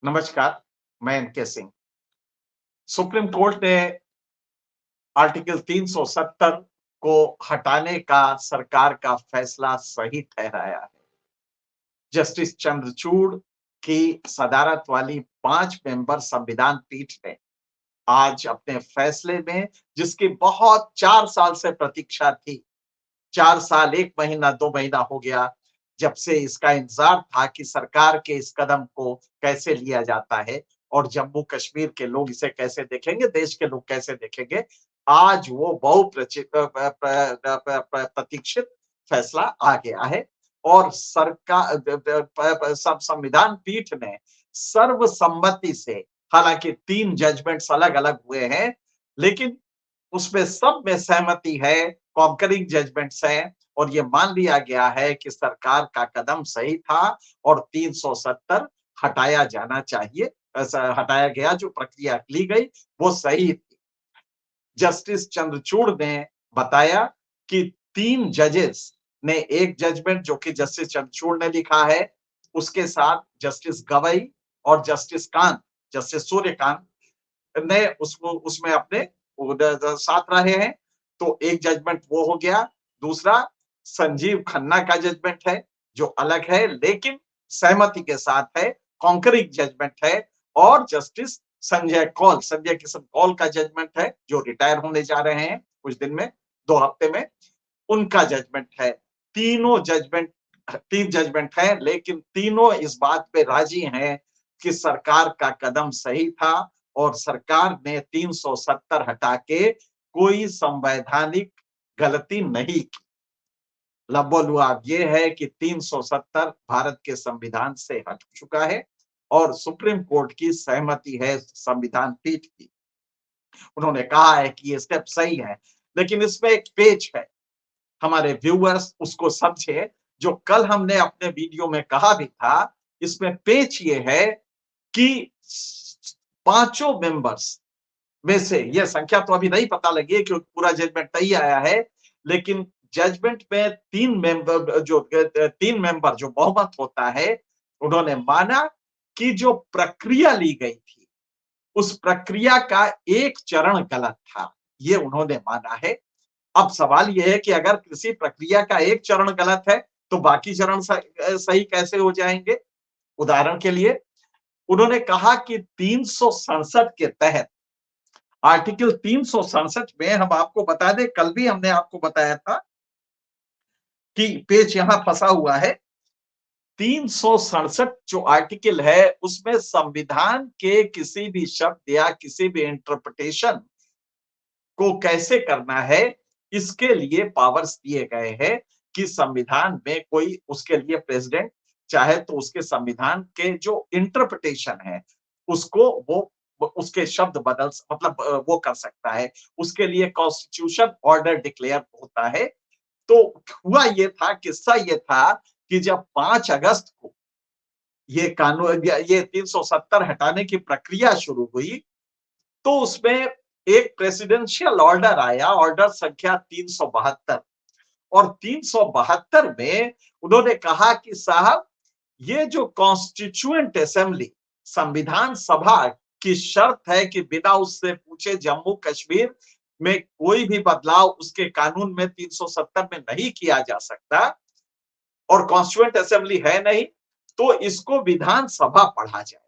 नमस्कार, मैं N K Singh. Supreme court ने आर्टिकल 370 को हटाने का सरकार का फैसला सही ठहराया है। जस्टिस चंद्रचूड़ की सदारत वाली 5 मेंबर संविधान पीठ ने आज अपने फैसले में, जिसकी बहुत 4 साल से प्रतीक्षा थी, 4 साल 1 महीना 2 महीना हो गया जब से इसका इंतजार था कि सरकार के इस कदम को कैसे लिया जाता है और जम्मू कश्मीर के लोग इसे कैसे देखेंगे, देश के लोग कैसे देखेंगे। आज वो प्रतीक्षित फैसला आ गया है और सरकार सब संविधान पीठ ने सर्वसम्मति से, हालांकि 3 जजमेंट्स अलग-अलग हुए हैं, लेकिन उसमें सब में सहमति है, कॉन्करिंग जजमेंट्स हैं और ये मान लिया गया है कि सरकार का कदम सही था और 370 हटाया जाना चाहिए। ऐसा हटाया गया, जो प्रक्रिया ली गई वो सही थी। जस्टिस चंद्रचूड़ ने बताया कि 3 जजेस ने एक जजमेंट, जो कि जस्टिस चंद्रचूड़ ने लिखा है, उसके साथ जस्टिस गवई और जस्टिस सूर्यकांत ने उसको उसमें अपने साथ रहे हैं। तो एक जजमेंट वो हो गया। दूसरा संजीव खन्ना का जजमेंट है, जो अलग है लेकिन सहमति के साथ है, कॉन्करिंग जजमेंट है। और जस्टिस संजय किशन कौल का जजमेंट है, जो रिटायर होने जा रहे हैं कुछ दिन में, 2 हफ्ते में, उनका जजमेंट है। तीनों जजमेंट 3 जजमेंट है, लेकिन तीनों इस बात पे राजी हैं कि सरकार का कदम सही था और सरकार ने 370 हटा के कोई संवैधानिक गलती नहीं की। लबो-लुआब ये है कि 370 भारत के संविधान से हट चुका है और सुप्रीम कोर्ट की सहमति है संविधान पीठ की। उन्होंने कहा है कि ये स्टेप सही है, लेकिन इसमें एक पेच है। हमारे व्यूअर्स उसको समझे, जो कल हमने अपने वीडियो में कहा भी था। इसमें पेच ये है कि पांचों मेंबर्स में से, यह संख्या तो अभी नहीं पता लगी है क्योंकि पूरा जजमेंट नहीं आया है, लेकिन जजमेंट में 3 मेंबर जो बहुमत होता है, उन्होंने माना कि जो प्रक्रिया ली गई थी, उस प्रक्रिया का एक चरण गलत था। ये उन्होंने माना है। अब सवाल ये है कि अगर किसी प्रक्रिया का एक चरण गलत है, तो बाकी चरण सही कैसे हो जाएंगे? उदाहरण के लिए उन्होंने कहा कि 367 के तहत, आर्टिकल 367 में, हम आपको बता दें, कल भी हमने आपको बताया था कि पेच यहां फंसा हुआ है। 367 जो आर्टिकल है, उसमें संविधान के किसी भी शब्द या किसी भी इंटरप्रिटेशन को कैसे करना है, इसके लिए पावर्स दिए गए हैं कि संविधान में कोई, उसके लिए प्रेसिडेंट चाहे तो उसके संविधान के जो इंटरप्रिटेशन है, उसको वो उसके शब्द बदल, मतलब वो कर सकता है। उसके लिए कॉन्स्टिट्यूशन ऑर्डर डिक्लेयर होता है। तो हुआ ये था, किस्सा ये था कि जब 5 अगस्त को ये कानून, ये 370 हटाने की प्रक्रिया शुरू हुई, तो उसमें एक प्रेसिडेंशियल ऑर्डर आया, ऑर्डर संख्या 372। और 372 में उन्होंने कहा कि साहब, ये जो कॉन्स्टिट्यूएंट असेंबली, संविधान सभा की शर्त है कि बिना उससे पूछे जम्मू कश्मीर में कोई भी बदलाव उसके कानून में 370 में नहीं किया जा सकता, और कॉन्स्टिट्यूएंट असेंबली है नहीं, तो इसको विधानसभा पढ़ा जाए।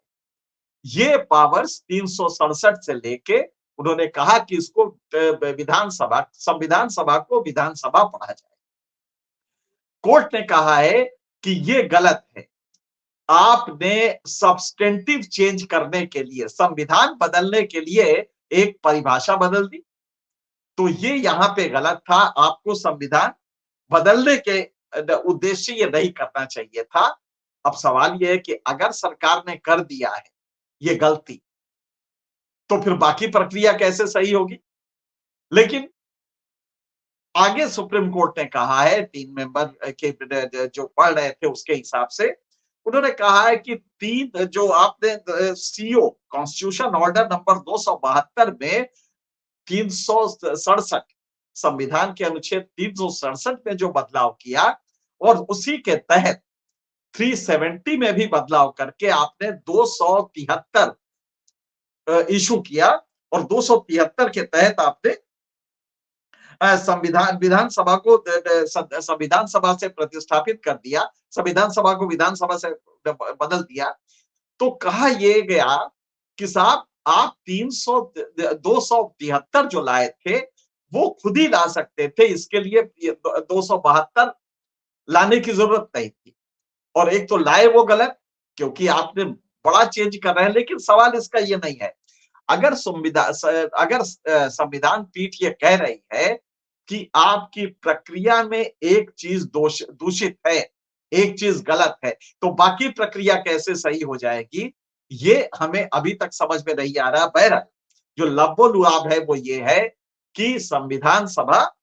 ये पावर्स 367 से लेके, उन्होंने कहा कि इसको विधानसभा, संविधान सभा को विधानसभा पढ़ा जाए। कोर्ट ने कहा है कि ये गलत है। आपने सब्सटेंटिव चेंज करने के लिए, संविधान बदलने के लिए एक परिभाषा बदल दी, तो ये यहां पे गलत था। आपको संविधान बदलने के उद्देश्य ये नहीं करना चाहिए था। अब सवाल ये है कि अगर सरकार ने कर दिया है ये गलती, तो फिर बाकी प्रक्रिया कैसे सही होगी? लेकिन आगे सुप्रीम कोर्ट ने कहा है, 3 मेंबर के जो पढ़ रहे थे उसके हिसाब से, उन्होंने कहा है कि 3 जो आपने सीओ, कॉन्स्टिट्यूशन ऑर्डर नंबर 272 में 367, संविधान के अनुच्छेद 367 में जो बदलाव किया, और उसी के तहत 370 में भी बदलाव करके आपने 273 इशू किया और 273 के तहत आपने संविधान विधानसभा को संविधान सभा से प्रतिस्थापित कर दिया, संविधान सभा को विधानसभा से बदल दिया। तो कहा ये गया कि साहब आप 273 जो लाए थे वो खुद ही ला सकते थे, इसके लिए 272 लाने की जरूरत नहीं थी। और एक तो लाए वो गलत, क्योंकि आपने बड़ा चेंज कर रहे हैं, लेकिन सवाल इसका ये नहीं है। अगर संविधान पीठ ये कह रही है कि आपकी प्रक्रिया में एक चीज दूषित है, एक चीज गलत है, तो बाकी प्रक्रिया कैसे सही हो जाएगी, ये हमें अभी तक समझ में नहीं आ रहा। बहरहाल जो लव्वो-लुआब है वो ये है कि संविधान सभा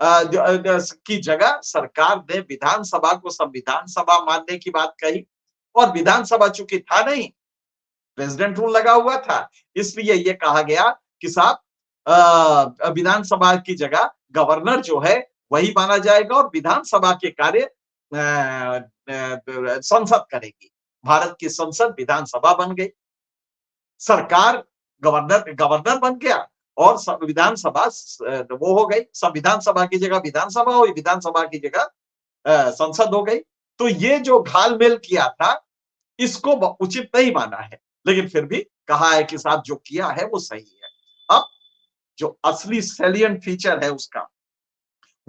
की जगह सरकार ने विधानसभा को संविधान सभा मानने की बात कही, और विधानसभा चूंकि था नहीं, प्रेसिडेंट रूल लगा हुआ था, इसलिए ये कहा गया कि साहब विधानसभा की जगह गवर्नर जो है वही माना जाएगा और विधानसभा के कार्य संसद करेगी। भारत की संसद विधानसभा बन गई, सरकार गवर्नर गवर्नर बन गया और विधानसभा वो हो गई, संविधान सभा की जगह विधानसभा हुई, विधानसभा की जगह संसद हो गई। तो ये जो घालमेल किया था इसको उचित नहीं माना है, लेकिन फिर भी कहा है कि साहब जो किया है वो सही है। अब जो असली सैलिएंट फीचर है उसका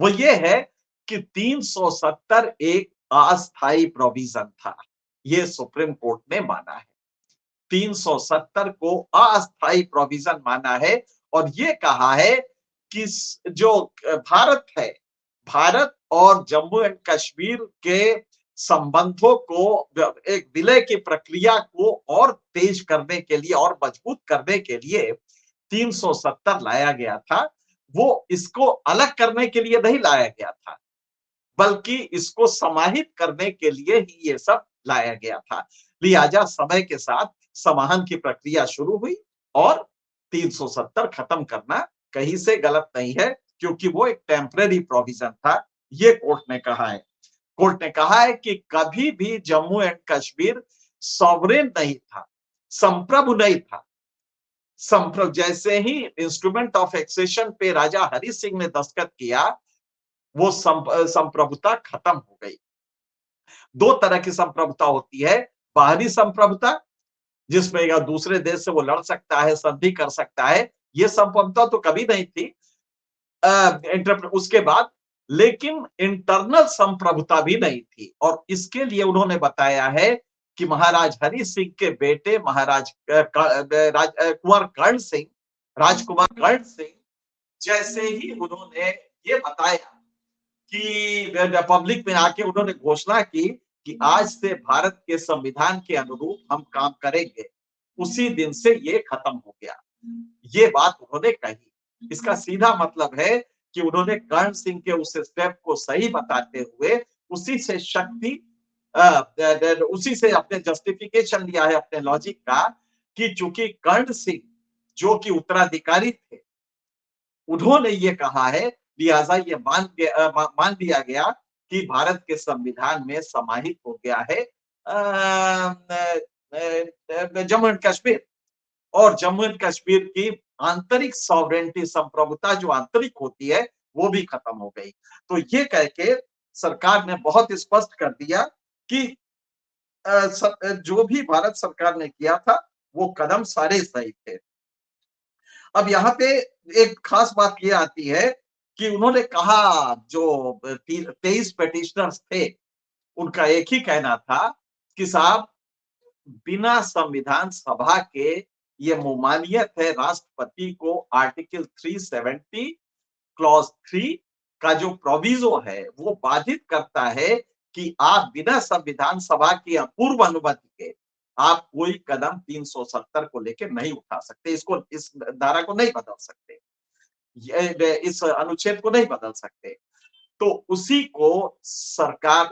वो ये है कि 370 एक अस्थायी प्रोविजन था, ये सुप्रीम कोर्ट ने माना है। 370 को अस्थायी प्रोविजन माना है और ये कहा है कि जो भारत है, भारत और जम्मू एंड कश्मीर के संबंधों को, एक विलय की प्रक्रिया को और तेज करने के लिए और मजबूत करने के लिए 370 लाया गया था। वो इसको अलग करने के लिए नहीं लाया गया था, बल्कि इसको समाहित करने के लिए ही ये सब लाया गया था। लिहाजा समय के साथ समाहन की प्रक्रिया शुरू हुई और 370 खत्म करना कहीं से गलत नहीं है, क्योंकि वो एक टेम्परेरी प्रोविजन था, ये कोर्ट ने कहा है। कोर्ट ने कहा है कि कभी भी जम्मू एंड कश्मीर सॉवरेन नहीं था, संप्रभु नहीं था। संप्रभु जैसे ही इंस्ट्रूमेंट ऑफ एक्सेशन पे राजा हरि सिंह ने दस्तखत किया, वो संप्रभुता खत्म हो गई। दो तरह की संप्रभुता होती है, बाहरी संप्रभुता जिसमें या दूसरे देश से वो लड़ सकता है, संधि कर सकता है, ये संप्रभुता तो कभी नहीं थी उसके बाद, लेकिन इंटरनल संप्रभुता भी नहीं थी। और इसके लिए उन्होंने बताया है कि महाराज हरि सिंह के बेटे महाराज कुंवर कर्ण सिंह, राजकुमार कर्ण सिंह जैसे ही उन्होंने ये बताया कि पब्लिक में आके उन्होंने घोषणा की कि आज से भारत के संविधान के अनुरूप हम काम करेंगे, उसी दिन से ये खत्म हो गया। ये बात उन्होंने कही। इसका सीधा मतलब है कि उन्होंने कर्ण सिंह के उस स्टेप को सही बताते हुए उसी से शक्ति उसी से अपने जस्टिफिकेशन लिया है अपने लॉजिक का, कि चूंकि कर्ण सिंह जो कि उत्तराधिकारी थे, उन्होंने ये कहा है, लिहाजा ये मान लिया गया कि भारत के संविधान में समाहित हो गया है जम्मू एंड कश्मीर, और जम्मू एंड कश्मीर की आंतरिक सॉवरेंटी, संप्रभुता जो आंतरिक होती है, वो भी खत्म हो गई। तो ये कह के सरकार ने बहुत स्पष्ट कर दिया कि जो भी भारत सरकार ने किया था वो कदम सारे सही थे। अब यहाँ पे एक खास बात ये आती है कि उन्होंने कहा, जो 23 पेटिशनर्स थे उनका एक ही कहना था कि साहब बिना संविधान सभा के ये ममानियत है राष्ट्रपति को आर्टिकल 370 क्लॉज 3 का जो प्रोविजो है वो बाधित करता है कि आप बिना संविधान सभा की अपूर्व अनुमति के आप कोई कदम 370 को लेकर नहीं उठा सकते, इसको, इस धारा को नहीं बदल सकते, इस अनुच्छेद को नहीं बदल सकते। तो उसी को सरकार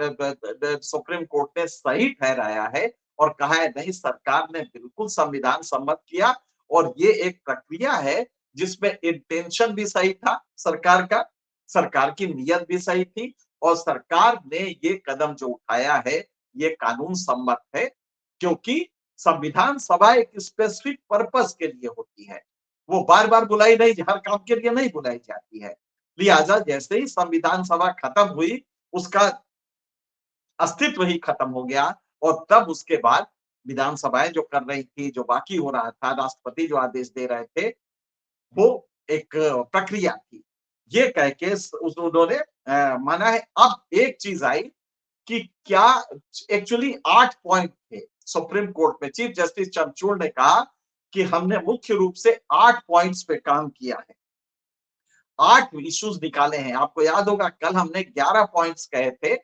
सुप्रीम कोर्ट ने सही ठहराया है और कहा है नहीं, सरकार ने बिल्कुल संविधान सम्मत किया और ये एक प्रक्रिया है जिसमें इंटेंशन भी सही था सरकार का, सरकार की नीयत भी सही थी और सरकार ने ये कदम जो उठाया है ये कानून सम्मत है, क्योंकि संविधान सभा एक स्पेसिफिक पर्पस के लिए होती है। वो बार-बार बुलाई नहीं, हर काम के लिए नहीं बुलाई जाती है। लिहाजा जैसे ही संविधान सभा खत्म हुई, उसका अस्तित्व ही खत्म हो गया और तब उसके बाद विधानसभाएं जो कर रही थी, जो बाकी हो रहा था, राष्ट्रपति जो आदेश दे रहे थे, वो एक प्रक्रिया थी। ये कह के उन्होंने माना है। अब एक चीज आई कि क्या एक्चुअली 8 पॉइंट थे सुप्रीम कोर्ट में। चीफ जस्टिस चंद्रचूड़ ने कहा कि हमने मुख्य रूप से 8 पॉइंट्स पे काम किया है, 8 इश्यूज निकाले हैं। आपको याद होगा कल हमने 11 पॉइंट्स कहे थे,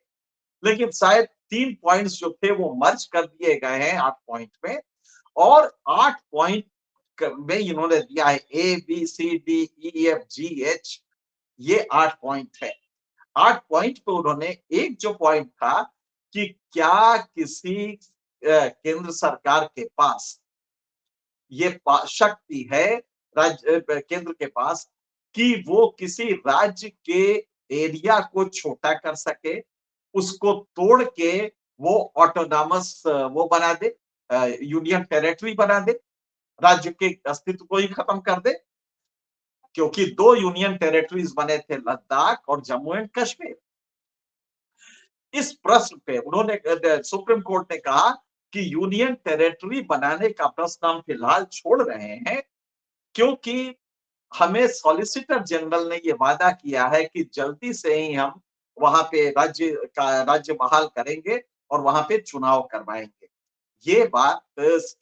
लेकिन शायद 3 पॉइंट्स जो थे वो मर्ज कर दिए गए हैं 8 पॉइंट में, और 8 पॉइंट में इन्होंने दिया है A B C D E F G H, ये 8 पॉइंट है। 8 पॉइंट पे उन्होंने एक जो पॉइंट था कि क्या किसी केंद्र सरकार के पास ये शक्ति है, राज्य केंद्र के पास, कि वो किसी राज्य के एरिया को छोटा कर सके, उसको तोड़ के वो ऑटोनॉमस वो बना दे, यूनियन टेरिटरी बना दे, राज्य के अस्तित्व को ही खत्म कर दे। क्योंकि 2 यूनियन टेरिटरीज बने थे, लद्दाख और जम्मू एंड कश्मीर। इस प्रश्न पे उन्होंने सुप्रीम कोर्ट ने कहा कि यूनियन टेरिटरी बनाने का प्रश्न हम फिलहाल छोड़ रहे हैं, क्योंकि हमें सॉलिसिटर जनरल ने ये वादा किया है कि जल्दी से ही हम वहां पे राज्य बहाल करेंगे और वहां पे चुनाव करवाएंगे। ये बात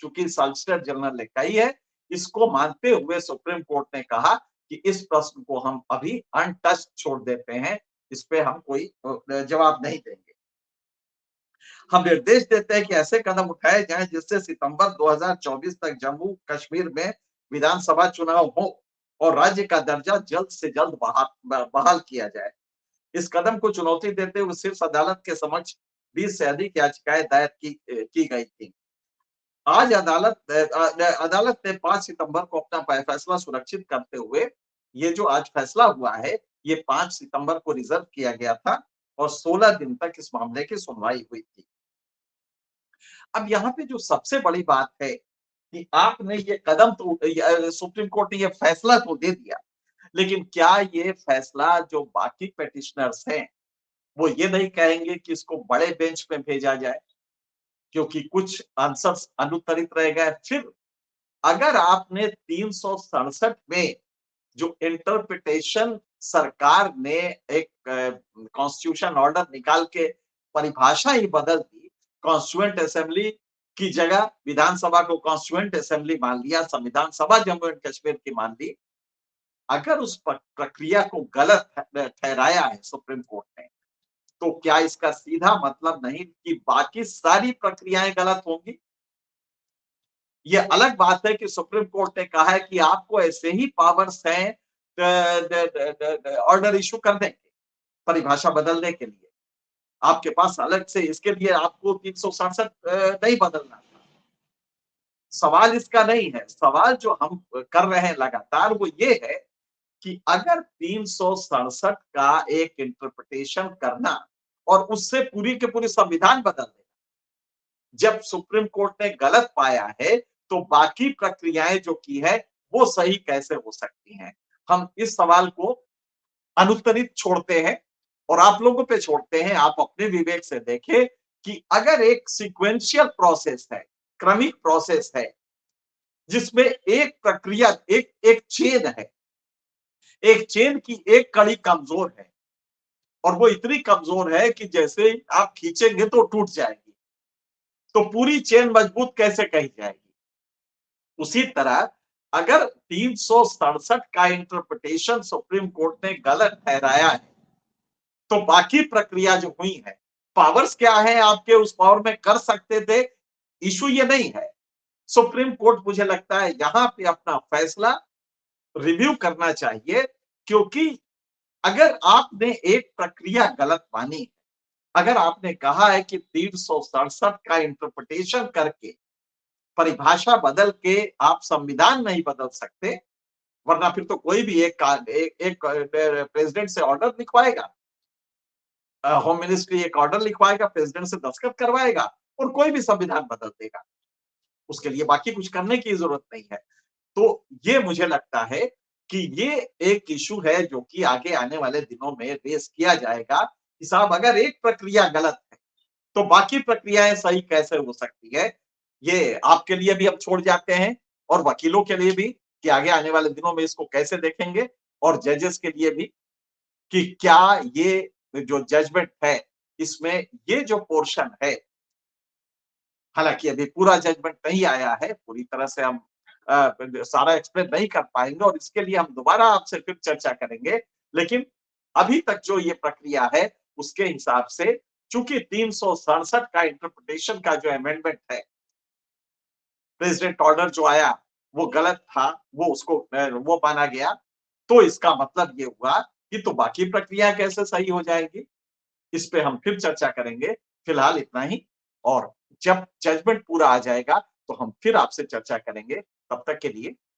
चूंकि सॉलिसिटर जनरल ने कही है, इसको मानते हुए सुप्रीम कोर्ट ने कहा कि इस प्रश्न को हम अभी अनटच्ड छोड़ देते हैं, इस पे हम कोई जवाब नहीं देंगे। हम निर्देश देते हैं कि ऐसे कदम उठाए जाएं जिससे सितंबर 2024 तक जम्मू कश्मीर में विधानसभा चुनाव हो और राज्य का दर्जा जल्द से जल्द बहाल किया जाए। इस कदम को चुनौती देते हुए शीर्ष अदालत के समक्ष 20 से अधिक याचिकाएं दायर की गई थी। आज अदालत ने 5 सितंबर को अपना फैसला सुरक्षित करते हुए, ये जो आज फैसला हुआ है, ये 5 सितंबर को रिजर्व किया गया था और 16 दिन तक इस मामले की सुनवाई हुई थी। अब यहाँ पे जो सबसे बड़ी बात है कि आपने ये कदम तो सुप्रीम कोर्ट ने ये फैसला तो दे दिया, लेकिन क्या ये फैसला जो बाकी पेटिशनर्स हैं, वो ये नहीं कहेंगे कि इसको बड़े बेंच पे भेजा जाए, क्योंकि कुछ आंसर्स अनुत्तरित रह गए। फिर अगर आपने 367 में जो इंटरप्रिटेशन सरकार ने एक कॉन्स्टिट्यूशन ऑर्डर निकाल के परिभाषा ही बदल दी, कॉन्स्टिट्यूएंट असेंबली की जगह विधानसभा को कॉन्स्टिट्यूएंट असेंबली मान लिया, संविधान सभा जम्मू एंड कश्मीर की मान ली। अगर उस प्रक्रिया को गलत ठहराया है सुप्रीम कोर्ट ने, तो क्या इसका सीधा मतलब नहीं कि बाकी सारी प्रक्रियाएं गलत होंगी? ये अलग बात है कि सुप्रीम कोर्ट ने कहा है कि आपको ऐसे ही पावर्स हैं ऑर्डर इशू करने के, परिभाषा बदलने के लिए। आपके पास अलग से इसके लिए आपको 367 नहीं बदलना था। सवाल इसका नहीं है। सवाल जो हम कर रहे हैं लगातार वो ये है कि अगर 367 का एक इंटरप्रिटेशन करना और उससे पूरी के पूरी संविधान बदल देना, जब सुप्रीम कोर्ट ने गलत पाया है, तो बाकी प्रक्रियाएं जो की है वो सही कैसे हो सकती हैं? हम इस सवाल को अनुत्तरित छोड़ते हैं और आप लोगों पे छोड़ते हैं। आप अपने विवेक से देखें कि अगर एक सीक्वेंशियल प्रोसेस है, क्रमिक प्रोसेस है, जिसमें एक प्रक्रिया एक एक चेन है, एक चेन की एक कड़ी कमजोर है और वो इतनी कमजोर है कि जैसे आप खींचेंगे तो टूट जाएगी, तो पूरी चेन मजबूत कैसे कही जाएगी? उसी तरह अगर 367 का इंटरप्रिटेशन सुप्रीम कोर्ट ने गलत ठहराया है, तो बाकी प्रक्रिया जो हुई है, पावर्स क्या है आपके, उस पावर में कर सकते थे, इशू ये नहीं है। सुप्रीम कोर्ट मुझे लगता है यहां पे अपना फैसला रिव्यू करना चाहिए, क्योंकि अगर आपने एक प्रक्रिया गलत मानी, अगर आपने कहा है कि 367 का इंटरप्रिटेशन करके परिभाषा बदल के आप संविधान नहीं बदल सकते, वरना फिर तो कोई भी एक प्रेसिडेंट से ऑर्डर लिखवाएगा होम मिनिस्ट्री एक ऑर्डर लिखवाएगा, प्रेसिडेंट से दस्तखत करवाएगा और कोई भी संविधान बदल देगा। उसके लिए बाकी कुछ करने की ज़रूरत नहीं है। तो ये मुझे लगता है कि ये एक इश्यू है जो कि आगे आने वाले दिनों में रेज़ किया जाएगा कि साहब अगर एक प्रक्रिया गलत है, तो बाकी प्रक्रियाएँ सही कैसे हो सकती है? ये आपके लिए भी हम छोड़ जाते हैं और वकीलों के लिए भी कि आगे आने वाले दिनों में इसको कैसे देखेंगे और जजेस के लिए भी कि क्या ये जो जजमेंट है, इसमें ये जो पोर्शन है, हालाँकि अभी पूरा जजमेंट नहीं आया है, पूरी तरह से हम सारा एक्सप्लेन नहीं कर पाएँगे और इसके लिए हम दोबारा आपसे फिर चर्चा करेंगे। लेकिन अभी तक जो ये प्रक्रिया है, उसके हिसाब से चूँकि 367 का इंटरप्रिटेशन का जो अमेंडमेंट है, प्रेसिडेंट ऑर्डर जो आया, वो गलत था, वो माना गया। तो इसका मतलब ये हुआ कि तो बाकी प्रक्रिया कैसे सही हो जाएगी? इस पे हम फिर चर्चा करेंगे। फिलहाल इतना ही और जब जजमेंट पूरा आ जाएगा, तो हम फिर आपसे चर्चा करेंगे। तब तक के लिए